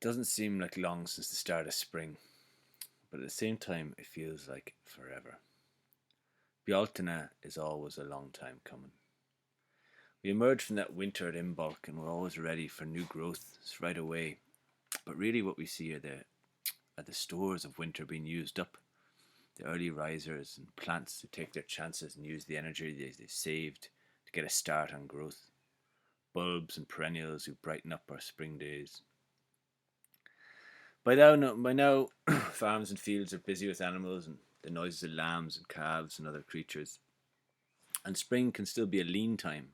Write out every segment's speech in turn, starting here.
It doesn't seem like long since the start of spring, but at the same time, it feels like forever. Bealtaine is always a long time coming. We emerge from that winter at Imbolc and we're always ready for new growths right away. But really, what we see are the stores of winter being used up. The early risers and plants who take their chances and use the energy they saved to get a start on growth. Bulbs and perennials who brighten up our spring days. By now, farms and fields are busy with animals and the noises of lambs and calves and other creatures. And spring can still be a lean time.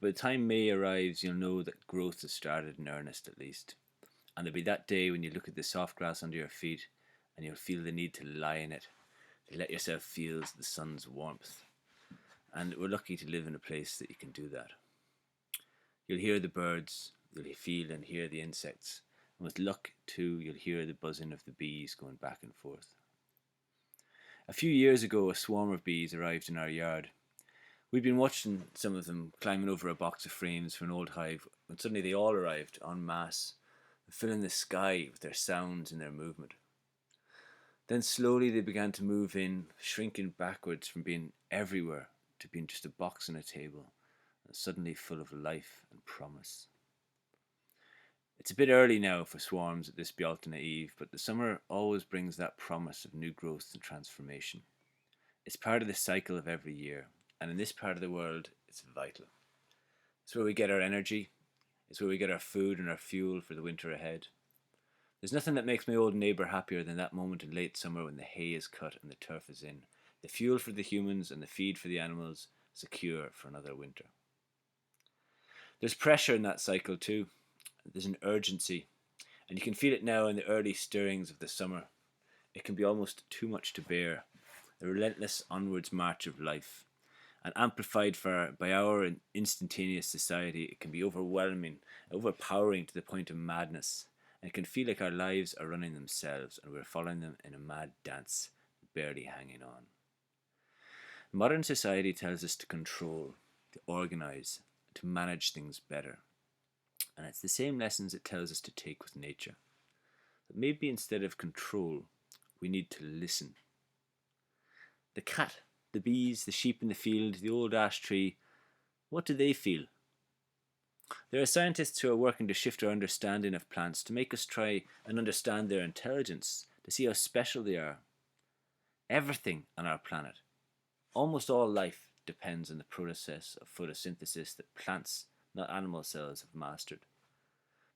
By the time May arrives, you'll know that growth has started in earnest at least. And there'll be that day when you look at the soft grass under your feet and you'll feel the need to lie in it, to let yourself feel the sun's warmth. And we're lucky to live in a place that you can do that. You'll hear the birds, you'll feel and hear the insects, and with luck too, you'll hear the buzzing of the bees going back and forth. A few years ago, a swarm of bees arrived in our yard. We'd been watching some of them climbing over a box of frames for an old hive when suddenly they all arrived en masse, filling the sky with their sounds and their movement. Then slowly they began to move in, shrinking backwards from being everywhere to being just a box on a table, and suddenly full of life and promise. It's a bit early now for swarms at this Bealtaine Eve, but the summer always brings that promise of new growth and transformation. It's part of the cycle of every year, and in this part of the world, it's vital. It's where we get our energy, it's where we get our food and our fuel for the winter ahead. There's nothing that makes my old neighbour happier than that moment in late summer when the hay is cut and the turf is in, the fuel for the humans and the feed for the animals secure for another winter. There's pressure in that cycle too. There's an urgency, and you can feel it now in the early stirrings of the summer. It can be almost too much to bear, the relentless onwards march of life. And amplified by our instantaneous society, it can be overwhelming, overpowering to the point of madness, and it can feel like our lives are running themselves and we're following them in a mad dance, barely hanging on. Modern society tells us to control, to organise, to manage things better. And it's the same lessons it tells us to take with nature. But maybe instead of control, we need to listen. The cat, the bees, the sheep in the field, the old ash tree, what do they feel? There are scientists who are working to shift our understanding of plants to make us try and understand their intelligence, to see how special they are. Everything on our planet, almost all life, depends on the process of photosynthesis that plants, not animal cells, have mastered.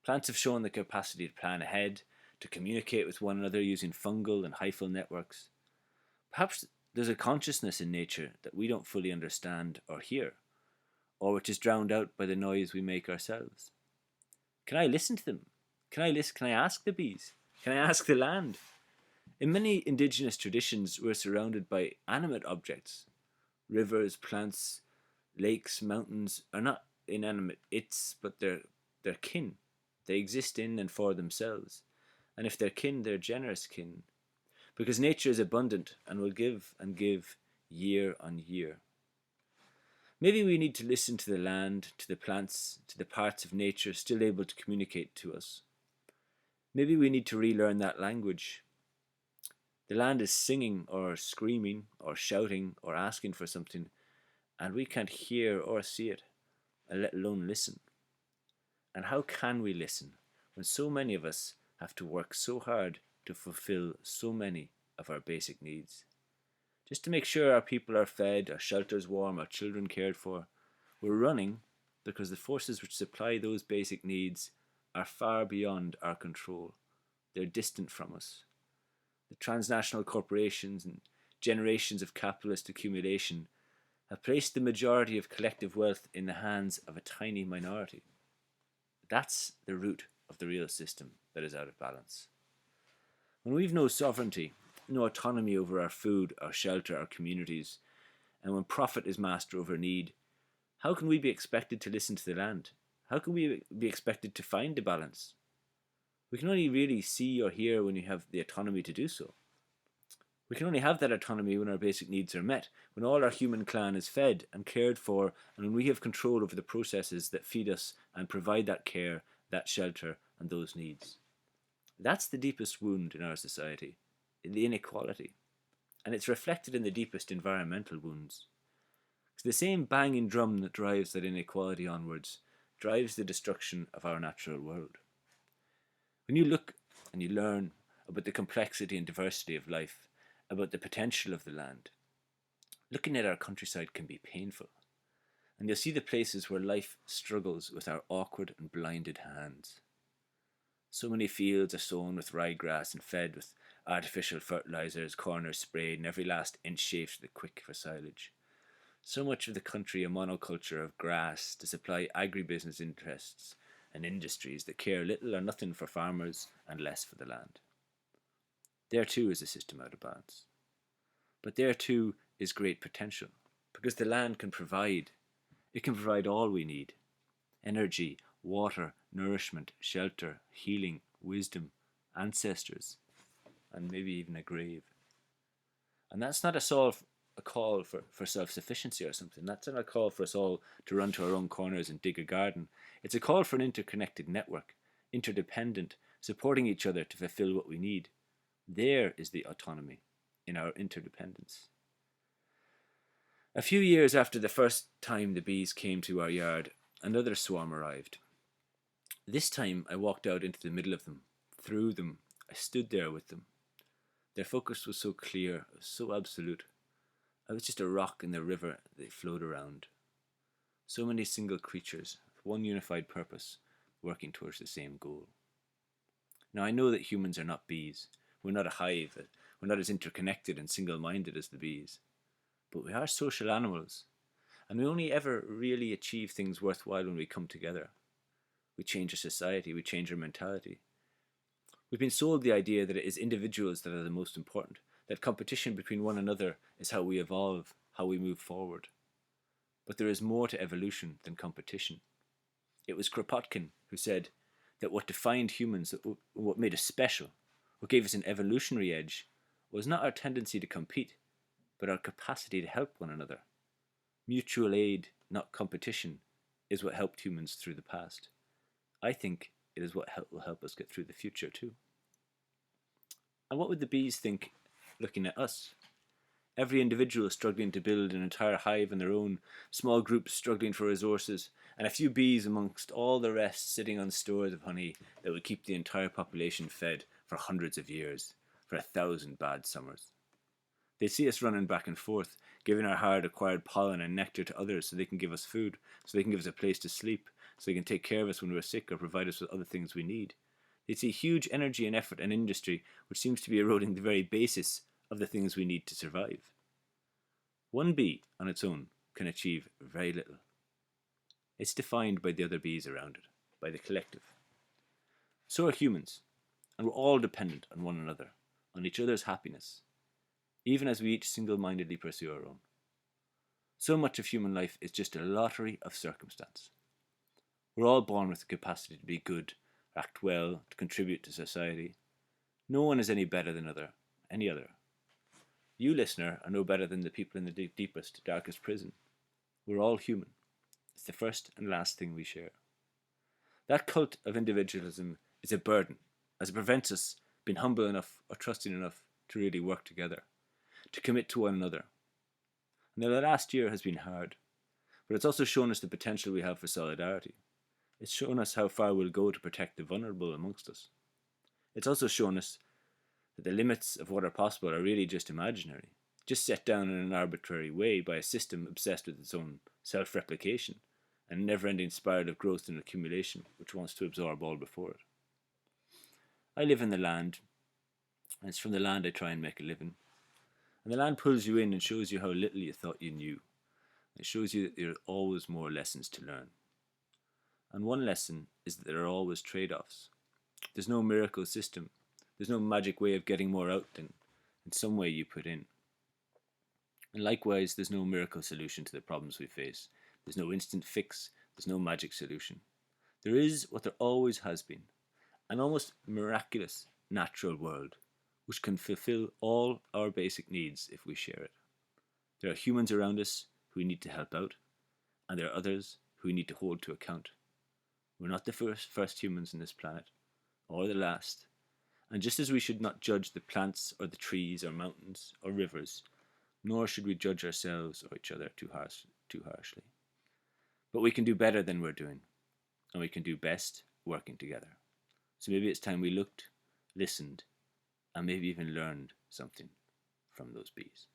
Plants have shown the capacity to plan ahead, to communicate with one another using fungal and hyphal networks. Perhaps there's a consciousness in nature that we don't fully understand or hear, or which is drowned out by the noise we make ourselves. Can I listen to them? Can I ask the bees? Can I ask the land? In many indigenous traditions, we're surrounded by animate objects. Rivers, plants, lakes, mountains are not inanimate its, but they're kin. They exist in and for themselves. And if they're kin, they're generous kin. Because nature is abundant and will give and give year on year. Maybe we need to listen to the land, to the plants, to the parts of nature still able to communicate to us. Maybe we need to relearn that language. The land is singing or screaming or shouting or asking for something, and we can't hear or see it, and let alone listen. And how can we listen when so many of us have to work so hard to fulfill so many of our basic needs? Just to make sure our people are fed, our shelters warm, our children cared for, we're running because the forces which supply those basic needs are far beyond our control. They're distant from us. The transnational corporations and generations of capitalist accumulation have placed the majority of collective wealth in the hands of a tiny minority. That's the root of the real system that is out of balance. When we've no sovereignty, no autonomy over our food, our shelter, our communities, and when profit is master over need, how can we be expected to listen to the land? How can we be expected to find the balance? We can only really see or hear when we have the autonomy to do so. We can only have that autonomy when our basic needs are met, when all our human clan is fed and cared for, and when we have control over the processes that feed us and provide that care, that shelter, and those needs. That's the deepest wound in our society, the inequality. And it's reflected in the deepest environmental wounds. It's the same banging drum that drives that inequality onwards, drives the destruction of our natural world. When you look and you learn about the complexity and diversity of life, about the potential of the land, looking at our countryside can be painful. And you'll see the places where life struggles with our awkward and blinded hands. So many fields are sown with ryegrass and fed with artificial fertilizers, corners sprayed, and every last inch shaved to the quick for silage. So much of the country a monoculture of grass to supply agribusiness interests and industries that care little or nothing for farmers and less for the land. There too is a system out of balance. But there too is great potential, because the land can provide. It can provide all we need: energy, water, nourishment, shelter, healing, wisdom, ancestors, and maybe even a grave. And that's not a call for self-sufficiency or something. That's not a call for us all to run to our own corners and dig a garden. It's a call for an interconnected network, interdependent, supporting each other to fulfill what we need. There is the autonomy, in our interdependence. A few years after the first time the bees came to our yard, another swarm arrived. This time I walked out into the middle of them, through them. I stood there with them. Their focus was so clear, so absolute. I was just a rock in the river they flowed around. So many single creatures, with one unified purpose, working towards the same goal. Now I know that humans are not bees. We're not a hive. We're not as interconnected and single-minded as the bees. But we are social animals, and we only ever really achieve things worthwhile when we come together. We change our society, we change our mentality. We've been sold the idea that it is individuals that are the most important, that competition between one another is how we evolve, how we move forward. But there is more to evolution than competition. It was Kropotkin who said that what defined humans, what made us special, what gave us an evolutionary edge, was not our tendency to compete, but our capacity to help one another. Mutual aid, not competition, is what helped humans through the past. I think it is what will help us get through the future too. And what would the bees think looking at us? Every individual struggling to build an entire hive on their own, small groups struggling for resources, and a few bees amongst all the rest sitting on stores of honey that would keep the entire population fed for hundreds of years, for 1,000 bad summers. They see us running back and forth, giving our hard-acquired pollen and nectar to others so they can give us food, so they can give us a place to sleep, so they can take care of us when we're sick or provide us with other things we need. They see huge energy and effort and industry, which seems to be eroding the very basis of the things we need to survive. One bee on its own can achieve very little. It's defined by the other bees around it, by the collective. So are humans, and we're all dependent on one another, on each other's happiness, even as we each single-mindedly pursue our own. So much of human life is just a lottery of circumstance. We're all born with the capacity to be good, act well, to contribute to society. No one is any better than any other. You, listener, are no better than the people in the deepest, darkest prison. We're all human. It's the first and last thing we share. That cult of individualism is a burden, as it prevents us being humble enough or trusting enough to really work together, to commit to one another. And the last year has been hard, but it's also shown us the potential we have for solidarity. It's shown us how far we'll go to protect the vulnerable amongst us. It's also shown us that the limits of what are possible are really just imaginary, just set down in an arbitrary way by a system obsessed with its own self-replication and a never-ending spiral of growth and accumulation which wants to absorb all before it. I live in the land, and it's from the land I try and make a living. And the land pulls you in and shows you how little you thought you knew. It shows you that there are always more lessons to learn. And one lesson is that there are always trade-offs. There's no miracle system. There's no magic way of getting more out than in some way you put in. And likewise, there's no miracle solution to the problems we face. There's no instant fix. There's no magic solution. There is what there always has been, an almost miraculous natural world which can fulfill all our basic needs if we share it. There are humans around us who we need to help out, and there are others who we need to hold to account. We're not the first humans on this planet, or the last, And just as we should not judge the plants or the trees or mountains or rivers, nor should we judge ourselves or each other too harshly. But we can do better than we're doing, and we can do best working together. So maybe it's time we looked, listened, and maybe even learned something from those bees.